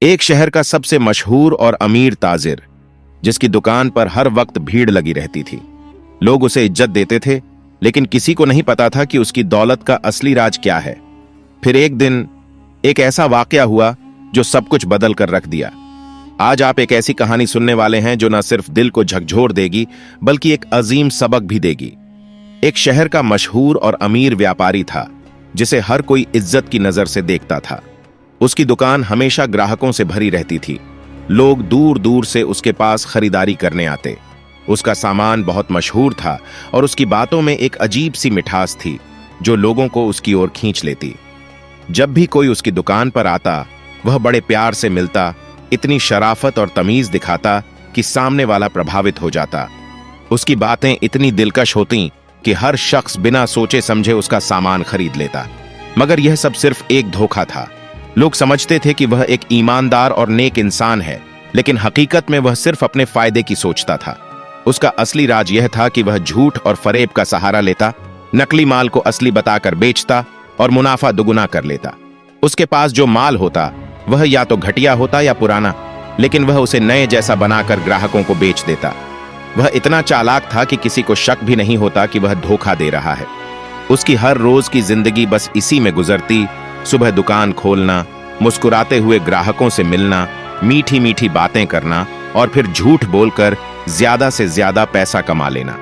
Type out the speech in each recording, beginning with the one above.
एक शहर का सबसे मशहूर और अमीर ताजिर, जिसकी दुकान पर हर वक्त भीड़ लगी रहती थी। लोग उसे इज्जत देते थे, लेकिन किसी को नहीं पता था कि उसकी दौलत का असली राज क्या है। फिर एक दिन एक ऐसा वाकया हुआ जो सब कुछ बदल कर रख दिया। आज आप एक ऐसी कहानी सुनने वाले हैं जो न सिर्फ दिल को झकझोर देगी, बल्कि एक अजीम सबक भी देगी। एक शहर का मशहूर और अमीर व्यापारी था, जिसे हर कोई इज्जत की नजर से देखता था। उसकी दुकान हमेशा ग्राहकों से भरी रहती थी। लोग दूर दूर से उसके पास खरीदारी करने आते। उसका सामान बहुत मशहूर था और उसकी बातों में एक अजीब सी मिठास थी जो लोगों को उसकी ओर खींच लेती। जब भी कोई उसकी दुकान पर आता, वह बड़े प्यार से मिलता, इतनी शराफत और तमीज दिखाता कि सामने वाला प्रभावित हो जाता। उसकी बातें इतनी दिलकश होती कि हर शख्स बिना सोचे समझे उसका सामान खरीद लेता। मगर यह सब सिर्फ एक धोखा था। लोग समझते थे कि वह एक ईमानदार और नेक इंसान है, लेकिन हकीकत में वह सिर्फ अपने फायदे की सोचता था। उसका असली राज यह था कि वह झूठ और फरेब का सहारा लेता, नकली माल को असली बताकर बेचता और मुनाफा दुगुना कर लेता। उसके पास जो माल होता वह या तो घटिया होता या पुराना, लेकिन वह उसे नए जैसा बनाकर ग्राहकों को बेच देता। वह इतना चालाक था कि किसी को शक भी नहीं होता कि वह धोखा दे रहा है। उसकी हर रोज की जिंदगी बस इसी में गुजरती। सुबह दुकान खोलना, मुस्कुराते हुए ग्राहकों से मिलना, मीठी मीठी बातें करना और फिर झूठ बोलकर ज्यादा से ज्यादा पैसा कमा लेना।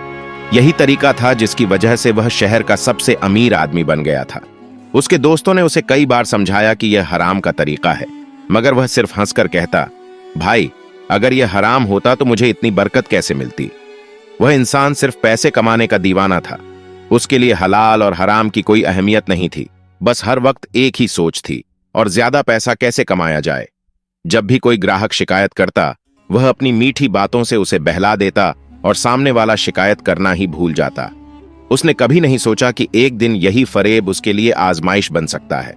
यही तरीका था जिसकी वजह से वह शहर का सबसे अमीर आदमी बन गया था। उसके दोस्तों ने उसे कई बार समझाया कि यह हराम का तरीका है, मगर वह सिर्फ हंसकर कहता, भाई, अगर यह हराम होता तो मुझे इतनी बरकत कैसे मिलती। वह इंसान सिर्फ पैसे कमाने का दीवाना था। उसके लिए हलाल और हराम की कोई अहमियत नहीं थी। बस हर वक्त एक ही सोच थी, और ज्यादा पैसा कैसे कमाया जाए। जब भी कोई ग्राहक शिकायत करता, वह अपनी मीठी बातों से उसे बहला देता और सामने वाला शिकायत करना ही भूल जाता। उसने कभी नहीं सोचा कि एक दिन यही फरेब उसके लिए आजमाइश बन सकता है।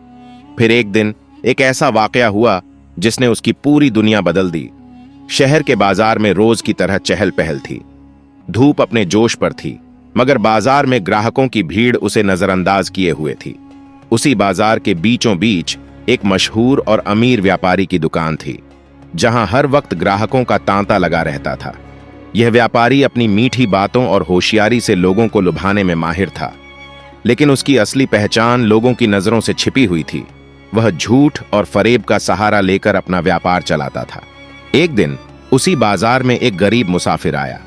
फिर एक दिन एक ऐसा वाकया हुआ जिसने उसकी पूरी दुनिया बदल दी। शहर के बाजार में रोज की तरह चहल पहल थी। धूप अपने जोश पर थी, मगर बाजार में ग्राहकों की भीड़ उसे नजरअंदाज किए हुए थी। उसी बाजार के बीचों बीच एक मशहूर और अमीर व्यापारी की दुकान थी, जहां हर वक्त ग्राहकों का तांता लगा रहता था। यह व्यापारी अपनी मीठी बातों और होशियारी से लोगों को लुभाने में माहिर था, लेकिन उसकी असली पहचान लोगों की नजरों से छिपी हुई थी। वह झूठ और फरेब का सहारा लेकर अपना व्यापार चलाता था। एक दिन उसी बाजार में एक गरीब मुसाफिर आया।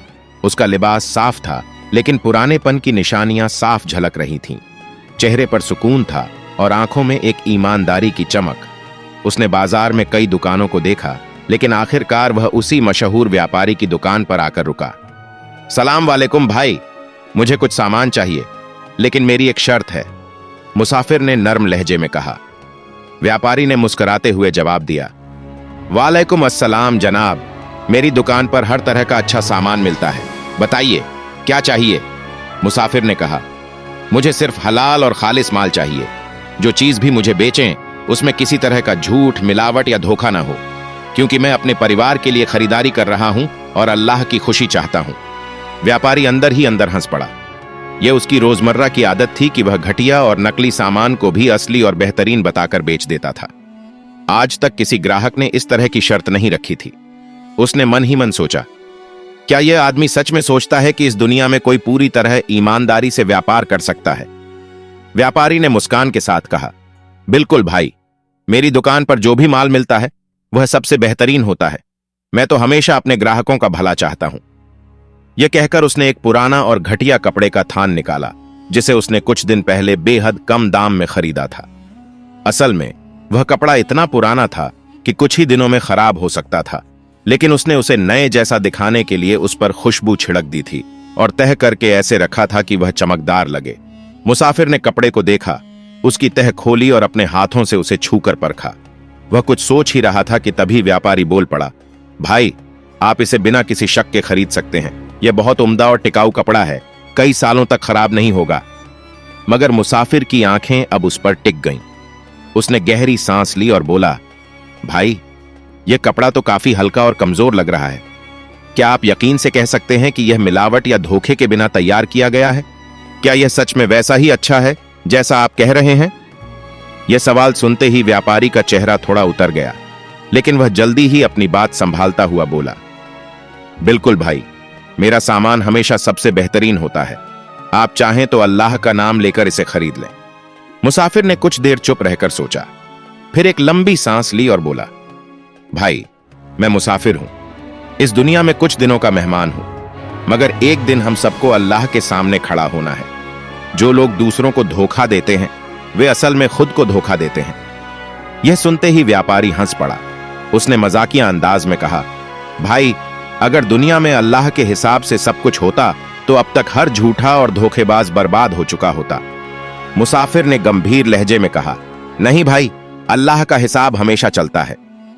उसका लिबास साफ था, लेकिन पुरानेपन की निशानियां साफ झलक रही थीं। चेहरे पर सुकून था और आंखों में एक ईमानदारी की चमक। उसने बाजार में कई दुकानों को देखा, लेकिन आखिरकार वह उसी मशहूर व्यापारी की दुकान पर आकर रुका। सलाम वालेकुम भाई, मुझे कुछ सामान चाहिए, लेकिन मेरी एक शर्त है, मुसाफिर ने नर्म लहजे में कहा। व्यापारी ने मुस्कुराते हुए जवाब दिया, वालेकुम अस्सलाम जनाब, मेरी दुकान पर हर तरह का अच्छा सामान मिलता है, बताइए क्या चाहिए। मुसाफिर ने कहा, मुझे सिर्फ हलाल और खालिस माल चाहिए। जो चीज भी मुझे बेचें, उसमें किसी तरह का झूठ, मिलावट या धोखा ना हो, क्योंकि मैं अपने परिवार के लिए खरीदारी कर रहा हूं और अल्लाह की खुशी चाहता हूं। व्यापारी अंदर ही अंदर हंस पड़ा। यह उसकी रोजमर्रा की आदत थी कि वह घटिया और नकली सामान को भी असली और बेहतरीन बताकर बेच देता था। आज तक किसी ग्राहक ने इस तरह की शर्त नहीं रखी थी। उसने मन ही मन सोचा, क्या यह आदमी सच में सोचता है कि इस दुनिया में कोई पूरी तरह ईमानदारी से व्यापार कर सकता है। व्यापारी ने मुस्कान के साथ कहा, बिल्कुल भाई, मेरी दुकान पर जो भी माल मिलता है वह सबसे बेहतरीन होता है। मैं तो हमेशा अपने ग्राहकों का भला चाहता हूं। यह कहकर उसने एक पुराना और घटिया कपड़े का थान निकाला, जिसे उसने कुछ दिन पहले बेहद कम दाम में खरीदा था। असल में वह कपड़ा इतना पुराना था कि कुछ ही दिनों में खराब हो सकता था, लेकिन उसने उसे नए जैसा दिखाने के लिए उस पर खुशबू छिड़क दी थी और तह करके ऐसे रखा था कि वह चमकदार लगे। मुसाफिर ने कपड़े को देखा, उसकी तह खोली और अपने हाथों से उसे छूकर परखा। वह कुछ सोच ही रहा था कि तभी व्यापारी बोल पड़ा, भाई, आप इसे बिना किसी शक के खरीद सकते हैं। यह बहुत उम्दा और टिकाऊ कपड़ा है, कई सालों तक खराब नहीं होगा। मगर मुसाफिर की आंखें अब उस पर टिक गईं। उसने गहरी सांस ली और बोला, भाई, यह कपड़ा तो काफी हल्का और कमजोर लग रहा है। क्या आप यकीन से कह सकते हैं कि यह मिलावट या धोखे के बिना तैयार किया गया है? क्या यह सच में वैसा ही अच्छा है जैसा आप कह रहे हैं? यह सवाल सुनते ही व्यापारी का चेहरा थोड़ा उतर गया। लेकिन वह जल्दी ही अपनी बात संभालता हुआ बोला, बिल्कुल भाई, मेरा सामान हमेशा सबसे बेहतरीन होता है। आप चाहें तो अल्लाह का नाम लेकर इसे खरीद लें। मुसाफिर ने कुछ देर चुप रहकर सोचा, फिर एक लंबी सांस ली और बोला, भाई, मैं मुसाफिर हूं, इस दुनिया में कुछ दिनों का मेहमान हूं, मगर एक दिन हम सबको अल्लाह के सामने खड़ा होना है। जो लोग दूसरों को धोखा देते हैं वे असल में खुद को धोखा देते हैं। यह सुनते ही व्यापारी हंस पड़ा। उसने मजाकिया अंदाज में कहा, भाई, अगर दुनिया में अल्लाह के हिसाब से सब कुछ होता तो अब तक हर झूठा और धोखेबाज बर्बाद हो चुका होता। मुसाफिर ने गंभीर लहजे में कहा, नहीं भाई, अल्लाह का हिसाब हमेशा चलता है।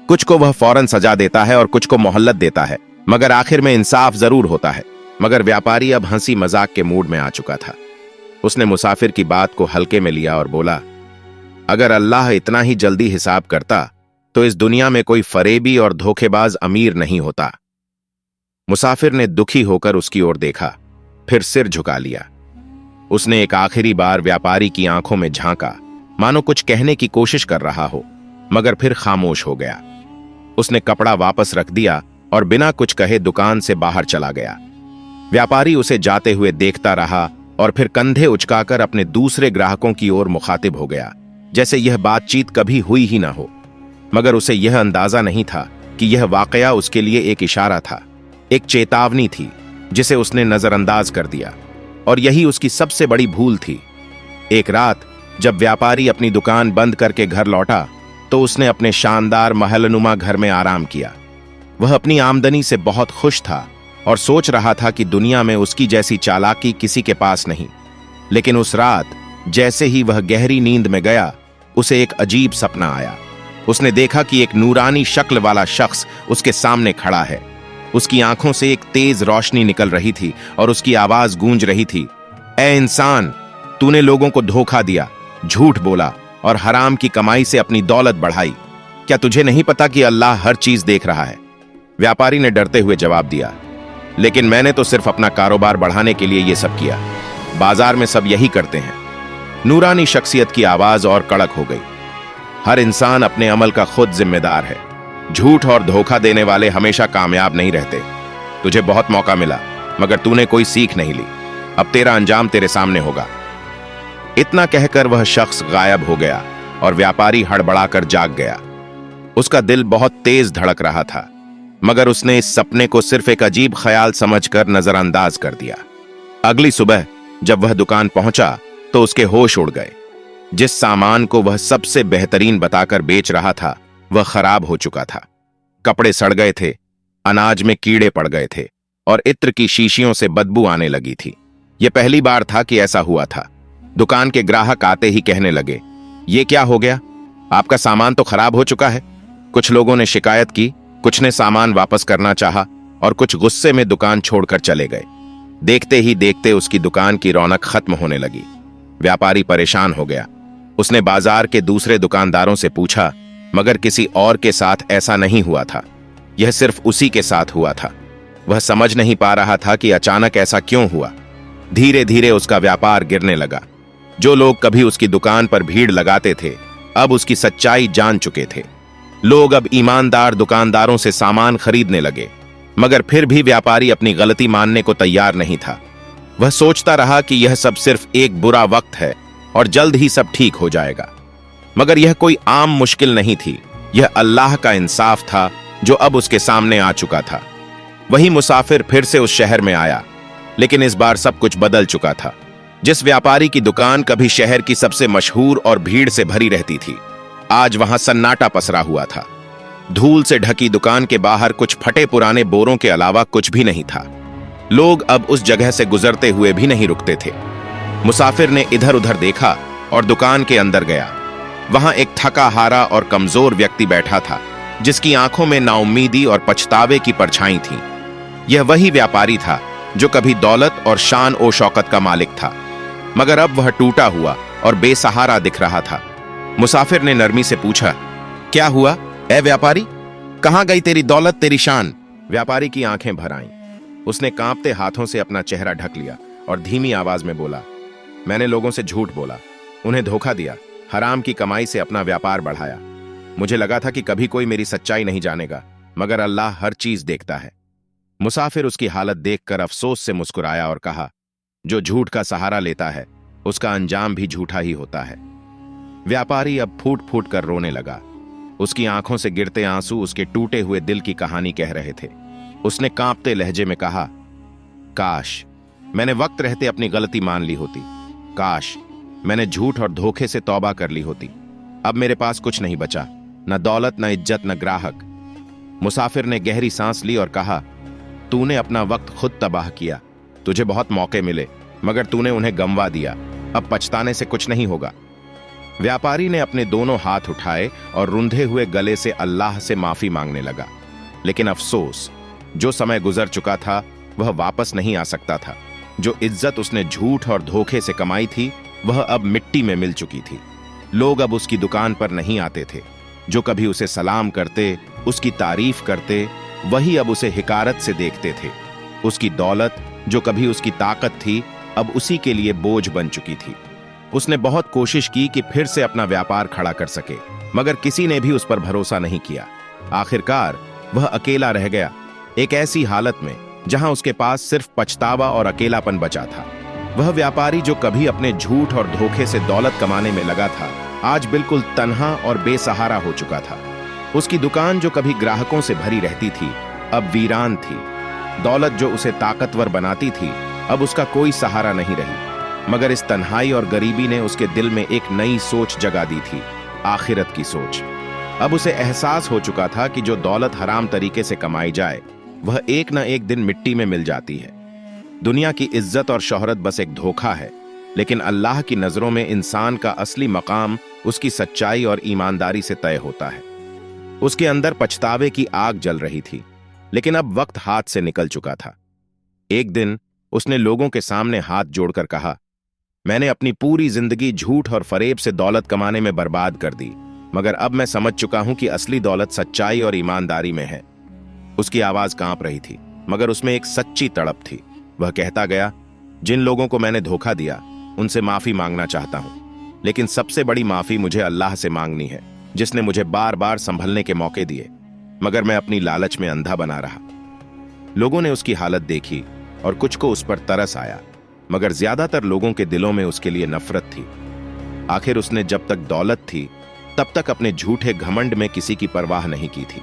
कुछ को वह फौरन सजा देता है और कुछ को मोहल्लत देता है, मगर आखिर में इंसाफ जरूर होता है। मगर व्यापारी अब हंसी मजाक के मूड में आ चुका था। उसने मुसाफिर की बात को हल्के में लिया और बोला, अगर अल्लाह इतना ही जल्दी हिसाब करता तो इस दुनिया में कोई फरेबी और धोखेबाज अमीर नहीं होता। मुसाफिर ने दुखी होकर उसकी ओर देखा, फिर सिर झुका लिया। उसने एक आखिरी बार व्यापारी की आंखों में झांका, मानो कुछ कहने की कोशिश कर रहा हो, मगर फिर खामोश हो गया। उसने कपड़ा वापस रख दिया और बिना कुछ कहे दुकान से बाहर चला गया। व्यापारी उसे जाते हुए देखता रहा और फिर कंधे उचकाकर अपने दूसरे ग्राहकों की ओर मुखातिब हो गया, जैसे यह बातचीत कभी हुई ही ना हो। मगर उसे यह अंदाजा नहीं था कि यह वाकया उसके लिए एक इशारा था, एक चेतावनी थी जिसे उसने नजरअंदाज कर दिया, और यही उसकी सबसे बड़ी भूल थी। एक रात जब व्यापारी अपनी दुकान बंद करके घर लौटा तो उसने अपने शानदार महलनुमा घर में आराम किया। वह अपनी आमदनी से बहुत खुश था और सोच रहा था कि दुनिया में उसकी जैसी चालाकी किसी के पास नहीं। लेकिन उस रात जैसे ही वह गहरी नींद में गया, उसे एक अजीब सपना आया। उसने देखा कि एक नूरानी शक्ल वाला शख्स उसके सामने खड़ा है। उसकी आंखों से एक तेज रोशनी निकल रही थी और उसकी आवाज गूंज रही थी, ए इंसान, तूने लोगों को धोखा दिया, झूठ बोला और हराम की कमाई से अपनी दौलत बढ़ाई। क्या तुझे नहीं पता कि अल्लाह हर चीज देख रहा है? व्यापारी ने डरते हुए जवाब दिया, लेकिन मैंने तो सिर्फ अपना कारोबार बढ़ाने के लिए यह सब किया। बाजार में सब यही करते हैं। नूरानी शख्सियत की आवाज और कड़क हो गई, हर इंसान अपने अमल का खुद जिम्मेदार है। झूठ और धोखा देने वाले हमेशा कामयाब नहीं रहते। तुझे बहुत मौका मिला, मगर तूने कोई सीख नहीं ली। अब तेरा अंजाम तेरे सामने होगा। इतना कहकर वह शख्स गायब हो गया और व्यापारी हड़बड़ाकर जाग गया। उसका दिल बहुत तेज धड़क रहा था, मगर उसने इस सपने को सिर्फ एक अजीब ख्याल समझकर नजरअंदाज कर दिया। अगली सुबह जब वह दुकान पहुंचा तो उसके होश उड़ गए। जिस सामान को वह सबसे बेहतरीन बताकर बेच रहा था वह खराब हो चुका था। कपड़े सड़ गए थे, अनाज में कीड़े पड़ गए थे और इत्र की शीशियों से बदबू आने लगी थी। यह पहली बार था कि ऐसा हुआ था। दुकान के ग्राहक आते ही कहने लगे, ये क्या हो गया? आपका सामान तो खराब हो चुका है। कुछ लोगों ने शिकायत की, कुछ ने सामान वापस करना चाहा और कुछ गुस्से में दुकान छोड़कर चले गए। देखते ही देखते उसकी दुकान की रौनक खत्म होने लगी। व्यापारी परेशान हो गया। उसने बाजार के दूसरे दुकानदारों से पूछा, मगर किसी और के साथ ऐसा नहीं हुआ था। यह सिर्फ उसी के साथ हुआ था। वह समझ नहीं पा रहा था कि अचानक ऐसा क्यों हुआ। धीरे धीरे उसका व्यापार गिरने लगा। जो लोग कभी उसकी दुकान पर भीड़ लगाते थे अब उसकी सच्चाई जान चुके थे। लोग अब ईमानदार दुकानदारों से सामान खरीदने लगे, मगर फिर भी व्यापारी अपनी गलती मानने को तैयार नहीं था। वह सोचता रहा कि यह सब सिर्फ एक बुरा वक्त है और जल्द ही सब ठीक हो जाएगा। मगर यह कोई आम मुश्किल नहीं थी, यह अल्लाह का इंसाफ था जो अब उसके सामने आ चुका था। वही मुसाफिर फिर से उस शहर में आया, लेकिन इस बार सब कुछ बदल चुका था। जिस व्यापारी की दुकान कभी शहर की सबसे मशहूर और भीड़ से भरी रहती थी, आज वहां सन्नाटा पसरा हुआ था। धूल से ढकी दुकान के बाहर कुछ फटे पुराने बोरों के अलावा कुछ भी नहीं था। लोग अब उस जगह से गुजरते हुए भी नहीं रुकते थे। मुसाफिर ने इधर उधर देखा और दुकान के अंदर गया। वहां एक थका हारा और कमजोर व्यक्ति बैठा था, जिसकी आंखों में नाउम्मीदी और पछतावे की परछाई थी। यह वही व्यापारी था जो कभी दौलत और शान ओ शौकत का मालिक था, मगर अब वह टूटा हुआ और बेसहारा दिख रहा था। मुसाफिर ने नरमी से पूछा, क्या हुआ ए व्यापारी? कहां गई तेरी दौलत, तेरी शान? व्यापारी की आंखें भर आईं। उसने कांपते हाथों से अपना चेहरा ढक लिया और धीमी आवाज में बोला, मैंने लोगों से झूठ बोला, उन्हें धोखा दिया, हराम की कमाई से अपना व्यापार बढ़ाया। मुझे लगा था कि कभी कोई मेरी सच्चाई नहीं जानेगा, मगर अल्लाह हर चीज देखता है। मुसाफिर उसकी हालत देखकर अफसोस से मुस्कुराया और कहा, जो झूठ का सहारा लेता है उसका अंजाम भी झूठा ही होता है। व्यापारी अब फूट फूट कर रोने लगा। उसकी आंखों से गिरते आंसू उसके टूटे हुए दिल की कहानी कह रहे थे। उसने कांपते लहजे में कहा, काश मैंने वक्त रहते अपनी गलती मान ली होती। काश मैंने झूठ और धोखे से तौबा कर ली होती। अब मेरे पास कुछ नहीं बचा, न दौलत, न इज्जत, न ग्राहक। मुसाफिर ने गहरी सांस ली और कहा, तूने अपना वक्त खुद तबाह किया। तुझे बहुत मौके मिले, मगर तूने उन्हें गंवा दिया। अब पछताने से कुछ नहीं होगा। व्यापारी ने अपने दोनों हाथ उठाए और रुंधे हुए गले से अल्लाह से माफी मांगने लगा। लेकिन अफसोस, जो समय गुजर चुका था वह वापस नहीं आ सकता था। जो इज्जत उसने झूठ और धोखे से कमाई थी वह अब मिट्टी में मिल चुकी थी। लोग अब उसकी दुकान पर नहीं आते थे। जो कभी उसे सलाम करते, उसकी तारीफ करते, वही अब उसे हिकारत से देखते थे। उसकी दौलत, जो कभी उसकी ताकत थी, अब उसी के लिए बोझ बन चुकी थी। उसने बहुत कोशिश की कि फिर से अपना व्यापार खड़ा कर सके, मगर किसी ने भी उस पर भरोसा नहीं किया। आखिरकार वह अकेला रह गया, एक ऐसी हालत में जहां उसके पास सिर्फ पछतावा और अकेलापन बचा था। वह व्यापारी जो कभी अपने झूठ और धोखे से दौलत कमाने में लगा था, आज बिल्कुल तन्हा और बेसहारा हो चुका था। उसकी दुकान जो कभी ग्राहकों से भरी रहती थी, अब वीरान थी। दौलत जो उसे ताकतवर बनाती थी, अब उसका कोई सहारा नहीं रही। मगर इस तन्हाई और गरीबी ने उसके दिल में एक नई सोच जगा दी थी, आखिरत की सोच। अब उसे एहसास हो चुका था कि जो दौलत हराम तरीके से कमाई जाए वह एक न एक दिन मिट्टी में मिल जाती है। दुनिया की इज्जत और शोहरत बस एक धोखा है, लेकिन अल्लाह की नजरों में इंसान का असली मकाम उसकी सच्चाई और ईमानदारी से तय होता है। उसके अंदर पछतावे की आग जल रही थी, लेकिन अब वक्त हाथ से निकल चुका था। एक दिन उसने लोगों के सामने हाथ जोड़कर कहा, मैंने अपनी पूरी जिंदगी झूठ और फरेब से दौलत कमाने में बर्बाद कर दी, मगर अब मैं समझ चुका हूं कि असली दौलत सच्चाई और ईमानदारी में है। उसकी आवाज कांप रही थी, मगर उसमें एक सच्ची तड़प थी। वह कहता गया, जिन लोगों को मैंने धोखा दिया उनसे माफी मांगना चाहता हूं, लेकिन सबसे बड़ी माफी मुझे अल्लाह से मांगनी है, जिसने मुझे बार बार संभलने के मौके दिए, मगर मैं अपनी लालच में अंधा बना रहा। लोगों ने उसकी हालत देखी और कुछ को उस पर तरस आया, मगर ज्यादातर लोगों के दिलों में उसके लिए नफरत थी। आखिर उसने जब तक दौलत थी तब तक अपने झूठे घमंड में किसी की परवाह नहीं की थी।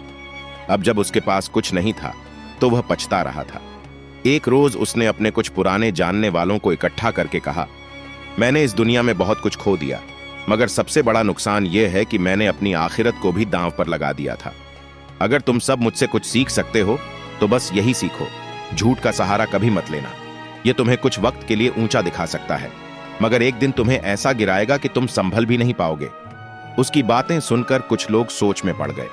अब जब उसके पास कुछ नहीं था तो वह पछता रहा था। एक रोज उसने अपने कुछ पुराने जानने वालों को इकट्ठा करके कहा, मैंने इस दुनिया में बहुत कुछ खो दिया, मगर सबसे बड़ा नुकसान यह है कि मैंने अपनी आखिरत को भी दांव पर लगा दिया था। अगर तुम सब मुझसे कुछ सीख सकते हो तो बस यही सीखो, झूठ का सहारा कभी मत लेना। यह तुम्हें कुछ वक्त के लिए ऊंचा दिखा सकता है, मगर एक दिन तुम्हें ऐसा गिराएगा कि तुम संभल भी नहीं पाओगे। उसकी बातें सुनकर कुछ लोग सोच में पड़ गए।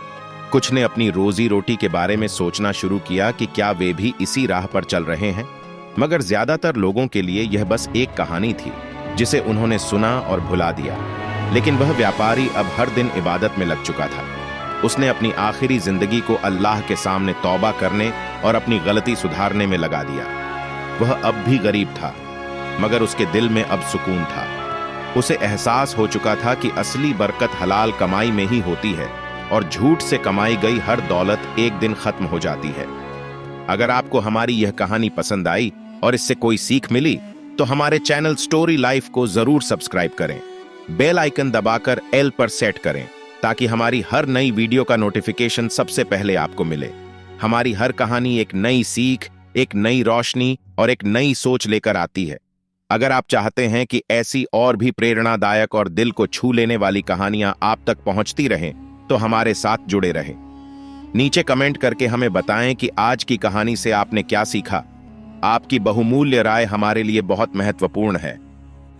कुछ ने अपनी रोजी रोटी के बारे में सोचना शुरू किया कि क्या वे भी इसी राह पर चल रहे हैं, मगर ज्यादातर लोगों के लिए यह बस एक कहानी थी जिसे उन्होंने सुना और भुला दिया। लेकिन वह व्यापारी अब हर दिन इबादत में लग चुका था। उसने अपनी आखिरी जिंदगी को अल्लाह के सामने तौबा करने और अपनी गलती सुधारने में लगा दिया। वह अब भी गरीब था, मगर उसके दिल में अब सुकून था। उसे एहसास हो चुका था कि असली बरकत हलाल कमाई में ही होती है और झूठ से कमाई गई हर दौलत एक दिन खत्म हो जाती है। अगर आपको हमारी यह कहानी पसंद आई और इससे कोई सीख मिली तो हमारे चैनल स्टोरी लाइफ को जरूर सब्सक्राइब करें। बेल आइकन दबाकर एल पर सेट करें ताकि हमारी हर नई वीडियो का नोटिफिकेशन सबसे पहले आपको मिले। हमारी हर कहानी एक नई सीख, एक नई रोशनी और एक नई सोच लेकर आती है। अगर आप चाहते हैं कि ऐसी और भी प्रेरणादायक और दिल को छू लेने वाली कहानियां आप तक पहुंचती रहें तो हमारे साथ जुड़े रहें। नीचे कमेंट करके हमें बताएं कि आज की कहानी से आपने क्या सीखा। आपकी बहुमूल्य राय हमारे लिए बहुत महत्वपूर्ण है।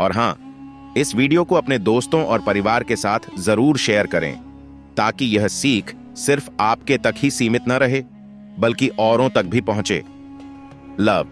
और हां, इस वीडियो को अपने दोस्तों और परिवार के साथ जरूर शेयर करें ताकि यह सीख सिर्फ आपके तक ही सीमित न रहे बल्कि औरों तक भी पहुंचे। लव।